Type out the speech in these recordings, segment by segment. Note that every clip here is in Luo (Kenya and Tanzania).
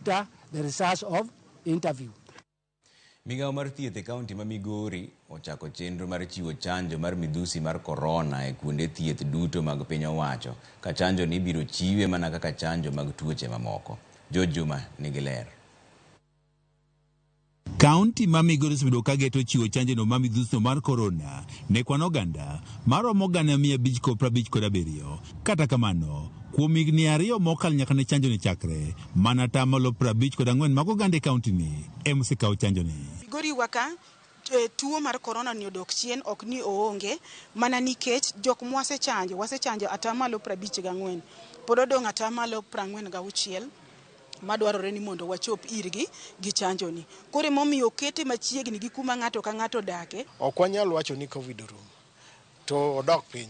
after the results of interview. Migao mar thieth e kaunti ma Migori ochako chenro mar chiwo chanjo mar midhusi mar corona e kuonde thieth duto mag piny owacho, ka chanjo ni biro chiwe mana kaka chanjo mag tuoche mamoko. Juma nigi ler. Kaunti ma Migori sudo kageto chiwo chanjo no ma midhusi mar corona ne kwan oganda maromo gana 557. Kata kamano, kuom higni 2 mokal nyaka ne chanjo ni chakre, mana tamalo 54 mag oganda e kaunti ni emosekawo chanjo ni. Migori waka tuo mar corona ni odok chien, ok ni oonge, mana nikech jok wasechanjo atamalo 54, pod odong' atamalo 46 madwarore ni mondo wachop irgi gi chanjo ni. Kore momiyo kete machiegni gi kuma ng'ato ka ng'ato dake. Ok wanyal wacho ni Covid orumo, to odok piny.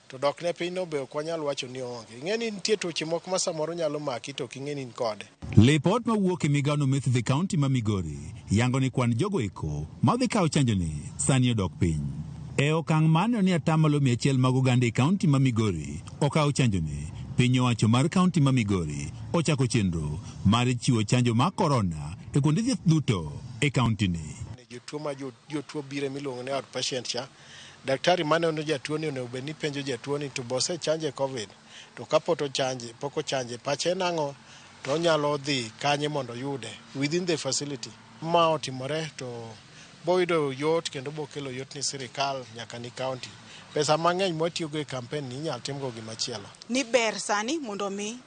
To dok ne piny no be ok wanyal wacho ni onge. Ing'eni nitie tuoche moko ma samoro nyalo maki to king'eni ni kode. Lipot mawuok e migao no metho the kaunti ma Migori yango ni kwan jogo eko madhi kawo chanjo ni sani odok piny. E okang' mano ni atamalo 100 mag oganda e kaunti ma Migori okawo chanjo ni, piny owacho mar kaunti ma Migori ochako chenro mar chiwo chanjo mar corona e kuonde thieth duto e kaunti ni. Jotuo bire miluongo ni outpatient cha. Daktari mane ono jatuo ni onego ni penjo jatuo ni to bose chanje Covid, to kapoto chanje poko chanje pache nang'o, to onyalo dhi kanye mondo yude within the facility. Ma otimore to boyudo yot kendo bokelo yot ni sirikal nyaka ni county. Pesa mang'eny mwatiyogo e campaign ni inyal timgo gimachielo. Ni ber sani mondo mi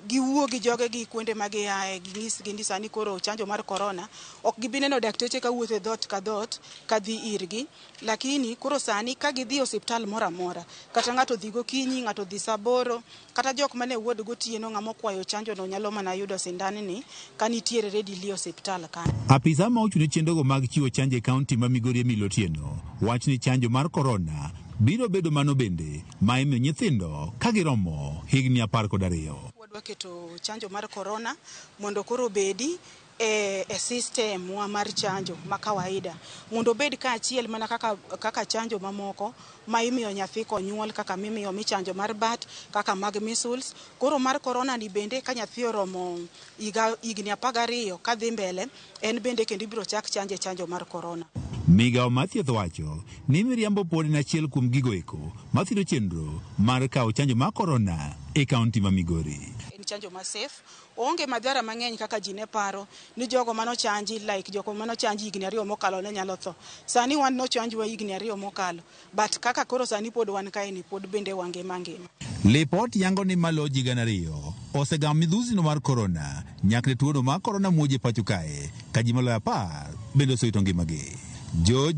giwuo gi joge gi kuonde ma giaye ginyisgi ni sani koro chanjo mar corona ok gibineno dakteche ka wuotho e dhot ka dhot ka dhi irgi, lakini koro sani ka gidhi osiptal moro amora, kata ng'ato dhi gokinyi, ng'ato dhi saa 8, kata jok mane wuod gotieno ng'amo kwayo chanjo no nyalo mana yudo sindan ni ka nitiere ready li osiptal kan. Apisa ma ochune chenrogo mag chiwo chanjo e kaunti ma Migori Milotieno wach ni chanjo mar corona biro bedo mano bende ma imiyo nyithindo ka giromo higni 12. Wadwa keto chanjo mar corona mondo koro bedi e system wa mar chanjo ma kawaida, mondo bed ka achiel mana kaka chanjo mamoko ma imiyo nyathi konyuol, kaka mimiyo chanjo mar bat, kaka mag measles. Koro mar corona ni bende ka nyathi oromo higni 12 ka dhi mbele, en bende kendo ibiro chak chanjo mar corona. Migao mar thieth wacho ni miriambo pod en achiel kuom gigo eko mathiro chenro mar kawo chanjo mar corona e kaunti ma Migori. En chanjo ma safe, onge madhara mang'eny kaka ji ne paro ni jogo manochanji, like jogo manochanji higni 2 mokalo ne nyalo tho. Sani wan nochanjwa higni 2 mokalo, but kaka koro sani pod wan kae ni pod bende wange mangima. Lipot yango ni malo ji 200 osegam midhusi no mar corona nyakre tuo no mar corona muoje pacho kae, ka ji maloyo 10 bende osewito ngimagi.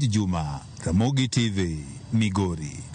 Juma, Ramogi TV, Migori.